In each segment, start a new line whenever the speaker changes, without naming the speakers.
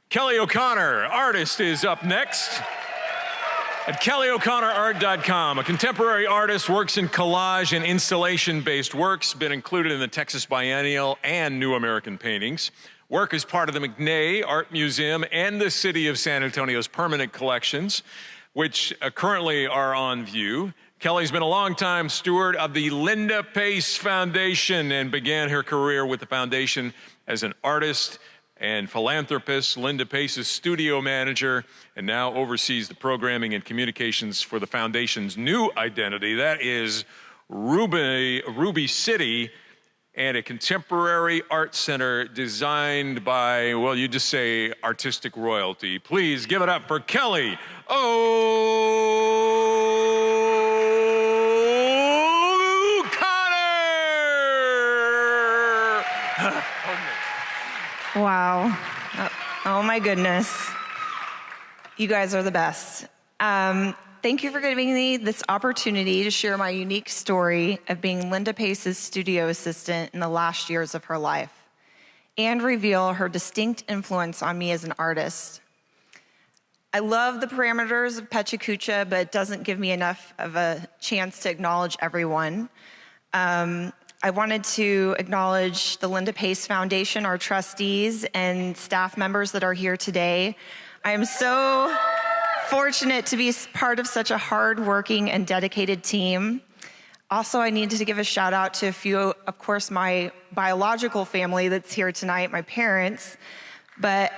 Kelly O'Connor, artist, is up next. At KellyO'ConnorArt.com, a contemporary artist works in collage and installation-based works, been included in the Texas Biennial and New American Paintings. Work is part of the McNay Art Museum and the City of San Antonio's permanent collections, which currently are on view. Kelly's been a longtime steward of the Linda Pace Foundation and began her career with the foundation as an artist and philanthropist. Linda Pace is studio manager and now oversees the programming and communications for the foundation's new identity. That is Ruby City, and a contemporary art center designed by, well, you just say artistic royalty. Please give it up for Kelly O'Connor!
Wow. Oh my goodness. You guys are the best. Thank you for giving me this opportunity to share my unique story of being Linda Pace's studio assistant in the last years of her life and reveal her distinct influence on me as an artist. I love the parameters of PechaKucha, but it doesn't give me enough of a chance to acknowledge everyone. I wanted to acknowledge the Linda Pace Foundation, our trustees, and staff members that are here today. I am so fortunate to be part of such a hardworking and dedicated team. Also, I needed to give a shout out to a few, of course, my biological family that's here tonight, my parents, but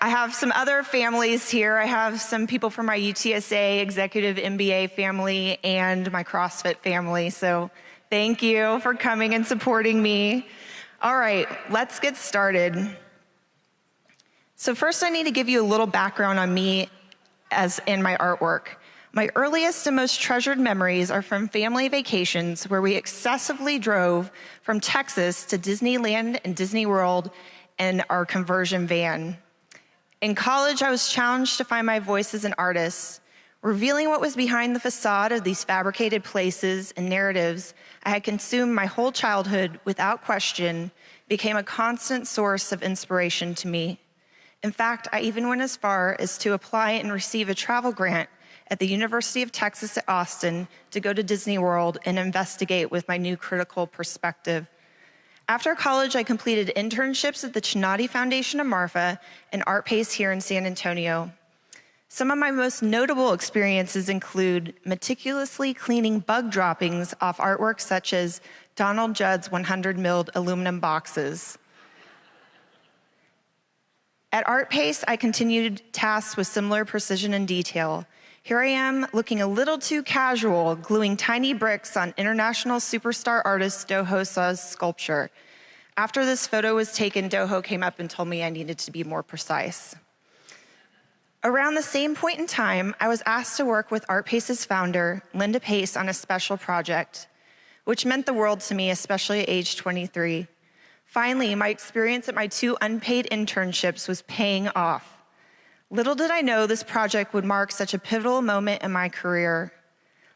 I have some other families here. I have some people from my UTSA Executive MBA family and my CrossFit family, so thank you for coming and supporting me. All right, let's get started. So first I need to give you a little background on me as in my artwork. My earliest and most treasured memories are from family vacations where we excessively drove from Texas to Disneyland and Disney World in our conversion van. In college, I was challenged to find my voice as an artist. Revealing what was behind the facade of these fabricated places and narratives I had consumed my whole childhood without question became a constant source of inspiration to me. In fact, I even went as far as to apply and receive a travel grant at the University of Texas at Austin to go to Disney World and investigate with my new critical perspective. After college, I completed internships at the Chinati Foundation of Marfa and Art Pace here in San Antonio. Some of my most notable experiences include meticulously cleaning bug droppings off artwork such as Donald Judd's 100 milled aluminum boxes. At Art Pace, I continued tasks with similar precision and detail. Here I am, looking a little too casual, gluing tiny bricks on international superstar artist Doho Sa's sculpture. After this photo was taken, Doho came up and told me I needed to be more precise. Around the same point in time, I was asked to work with Art Pace's founder, Linda Pace, on a special project, which meant the world to me, especially at age 23. Finally, my experience at my 2 unpaid internships was paying off. Little did I know this project would mark such a pivotal moment in my career.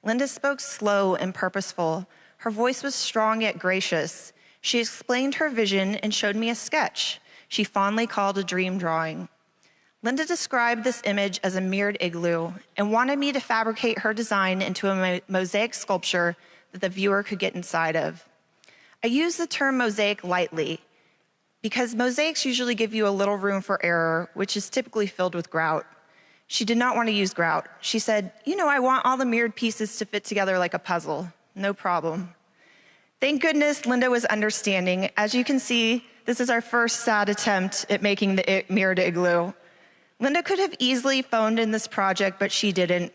Linda spoke slow and purposeful. Her voice was strong yet gracious. She explained her vision and showed me a sketch she fondly called a dream drawing. Linda described this image as a mirrored igloo and wanted me to fabricate her design into a mosaic sculpture that the viewer could get inside of. I use the term mosaic lightly because mosaics usually give you a little room for error, which is typically filled with grout. She did not want to use grout. She said, I want all the mirrored pieces to fit together like a puzzle. No problem. Thank goodness Linda was understanding. As you can see, this is our first sad attempt at making the mirrored igloo. Linda could have easily phoned in this project, but she didn't.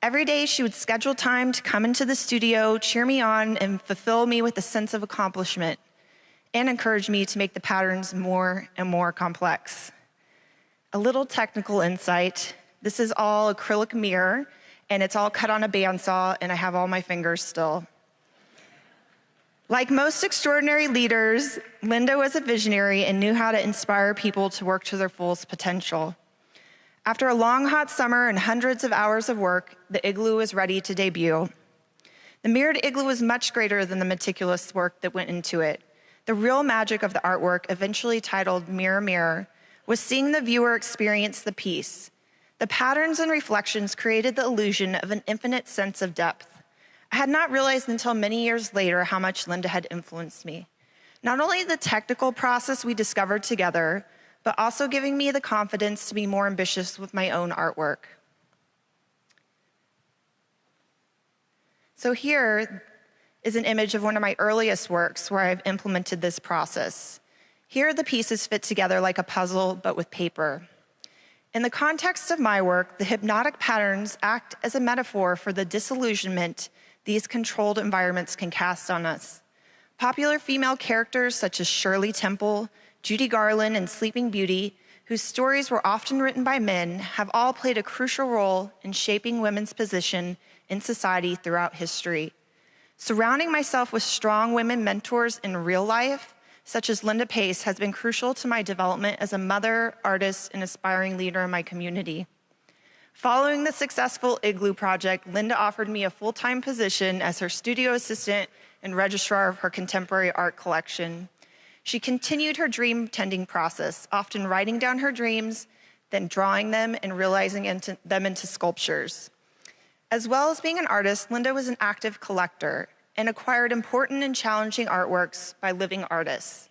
Every day she would schedule time to come into the studio, cheer me on, and fulfill me with a sense of accomplishment, and encourage me to make the patterns more and more complex. A little technical insight. This is all acrylic mirror, and it's all cut on a bandsaw, and I have all my fingers still. Like most extraordinary leaders, Linda was a visionary and knew how to inspire people to work to their fullest potential. After a long, hot summer and hundreds of hours of work, the igloo was ready to debut. The mirrored igloo was much greater than the meticulous work that went into it. The real magic of the artwork, eventually titled Mirror, Mirror, was seeing the viewer experience the piece. The patterns and reflections created the illusion of an infinite sense of depth. I had not realized until many years later how much Linda had influenced me. Not only the technical process we discovered together, but also giving me the confidence to be more ambitious with my own artwork. So here is an image of one of my earliest works where I've implemented this process. Here the pieces fit together like a puzzle, but with paper. In the context of my work, the hypnotic patterns act as a metaphor for the disillusionment these controlled environments can cast on us. Popular female characters such as Shirley Temple, Judy Garland, and Sleeping Beauty, whose stories were often written by men, have all played a crucial role in shaping women's position in society throughout history. Surrounding myself with strong women mentors in real life, such as Linda Pace, has been crucial to my development as a mother, artist, and aspiring leader in my community. Following the successful Igloo project, Linda offered me a full-time position as her studio assistant and registrar of her contemporary art collection. She continued her dream tending process, often writing down her dreams, then drawing them and realizing them into sculptures. As well as being an artist, Linda was an active collector and acquired important and challenging artworks by living artists.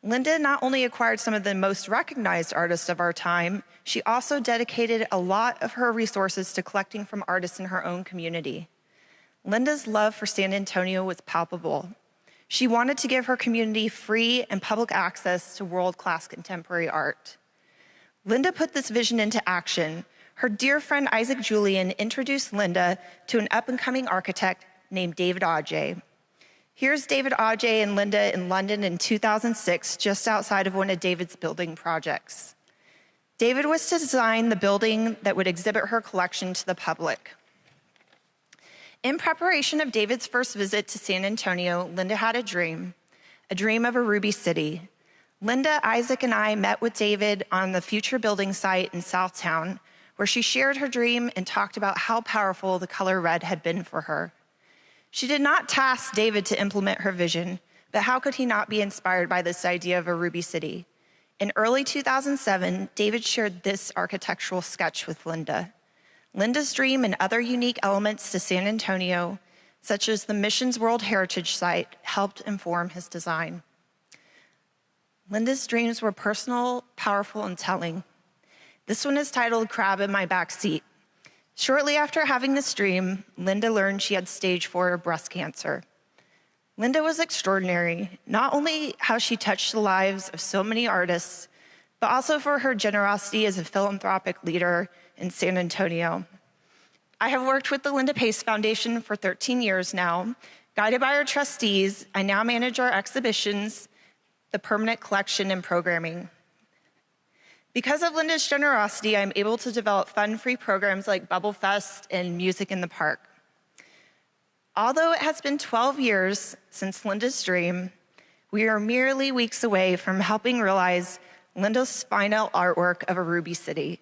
Linda not only acquired some of the most recognized artists of our time, she also dedicated a lot of her resources to collecting from artists in her own community. Linda's love for San Antonio was palpable. She wanted to give her community free and public access to world-class contemporary art. Linda put this vision into action. Her dear friend Isaac Julian introduced Linda to an up-and-coming architect named David Adjaye. Here's David Adjaye and Linda in London in 2006, just outside of one of David's building projects. David was to design the building that would exhibit her collection to the public. In preparation of David's first visit to San Antonio, Linda had a dream of a ruby city. Linda, Isaac, and I met with David on the future building site in Southtown, where she shared her dream and talked about how powerful the color red had been for her. She did not task David to implement her vision, but how could he not be inspired by this idea of a ruby city? In early 2007, David shared this architectural sketch with Linda. Linda's dream and other unique elements to San Antonio, such as the Mission's World Heritage Site, helped inform his design. Linda's dreams were personal, powerful, and telling. This one is titled Crab in My Back Seat. Shortly after having this dream, Linda learned she had stage 4 breast cancer. Linda was extraordinary, not only how she touched the lives of so many artists, but also for her generosity as a philanthropic leader in San Antonio. I have worked with the Linda Pace Foundation for 13 years now. Guided by our trustees, I now manage our exhibitions, the permanent collection, and programming. Because of Linda's generosity, I'm able to develop fun-free programs like Bubble Fest and Music in the Park. Although it has been 12 years since Linda's dream, we are merely weeks away from helping realize Linda's final artwork of a ruby city.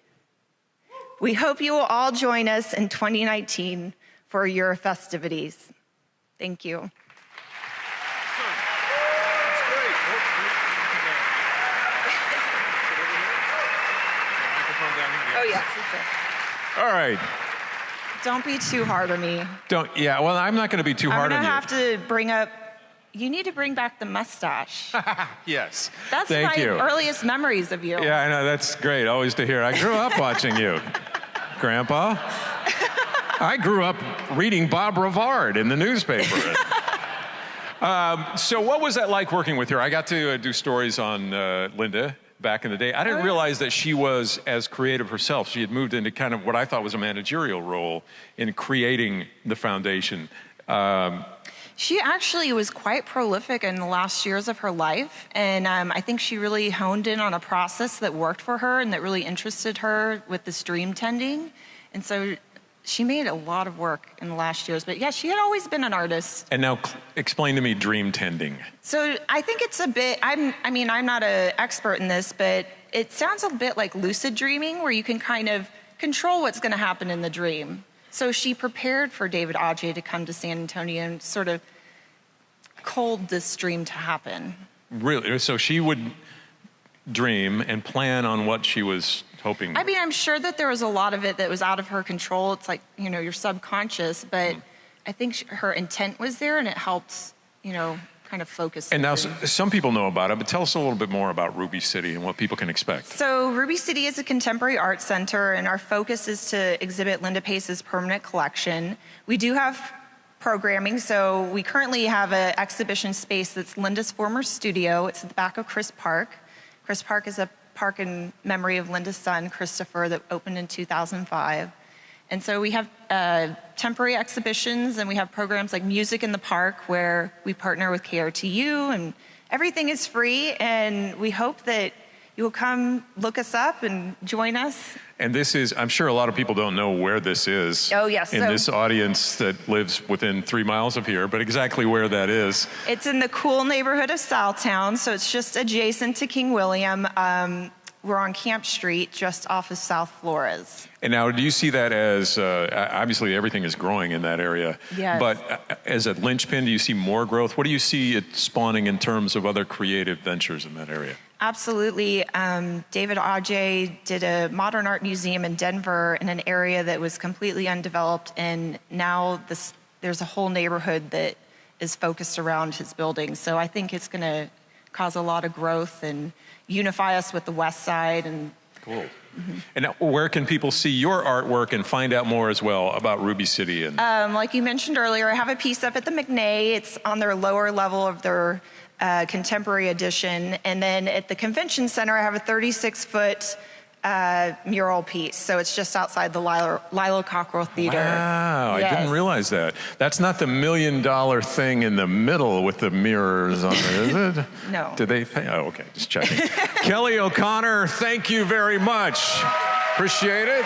We hope you will all join us in 2019 for your festivities. Thank you. Oh, yes, it's it.
All right.
Don't be too hard on me.
Yeah, well, I'm not going to be too hard on you.
I'm going to have to bring up, you need to bring back the mustache.
Yes.
That's
Thank
my
you.
earliest memories of you.
Yeah, I know. That's great. Always to hear. I grew up watching you, Grandpa. I grew up reading Bob Rivard in the newspaper. So what was that like working with her? I got to do stories on Linda back in the day. I didn't realize that she was as creative herself. She had moved into kind of what I thought was a managerial role in creating the foundation.
She actually was quite prolific in the last years of her life, and I think she really honed in on a process that worked for her and that really interested her with this dream tending. And so she made a lot of work in the last years, but yeah, she had always been an artist.
And now explain to me dream tending.
So I think it's a bit, I'm not an expert in this, but it sounds a bit like lucid dreaming, where you can kind of control what's going to happen in the dream. So she prepared for David Adjaye to come to San Antonio and sort of culled this dream to happen.
Really? So she would dream and plan on what she was hoping?
I mean, I'm sure that there was a lot of it that was out of her control. It's like, you know, your subconscious, but I think her intent was there and it helped, you know, kind of focus.
And now some people know about it, but tell us a little bit more about Ruby City and what people can expect.
So Ruby City is a contemporary art center, and our focus is to exhibit Linda Pace's permanent collection. We do have programming, so we currently have an exhibition space that's Linda's former studio. It's at the back of Chris Park. Chris Park is a park in memory of Linda's son, Christopher, that opened in 2005. And so we have temporary exhibitions, and we have programs like Music in the Park, where we partner with KRTU, and everything is free, and we hope that you will come look us up and join us.
And this is, I'm sure a lot of people don't know where this is.
Oh, yes.
In this audience that lives within 3 miles of here, but exactly where that is.
It's in the cool neighborhood of Southtown, so it's just adjacent to King William. We're on Camp Street, just off of South Flores.
And now, do you see that as, obviously everything is growing in that area,
yes.
But as a linchpin, do you see more growth? What do you see it spawning in terms of other creative ventures in that area?
Absolutely. David Ajay did a modern art museum in Denver in an area that was completely undeveloped, and now there's a whole neighborhood that is focused around his building. So I think it's going to cause a lot of growth and unify us with the West Side. And
cool. And now, where can people see your artwork and find out more as well about Ruby City? And
like you mentioned earlier, I have a piece up at the McNay. It's on their lower level of their contemporary edition. And then at the convention center, I have a 36-foot mural piece. So it's just outside the Lilo Cockrell Theater.
Wow, yes. I didn't realize that. That's not the $1 million thing in the middle with the mirrors on it, is it?
No.
Did they pay? Oh, okay, just checking. Kelly O'Connor, thank you very much. Appreciate it.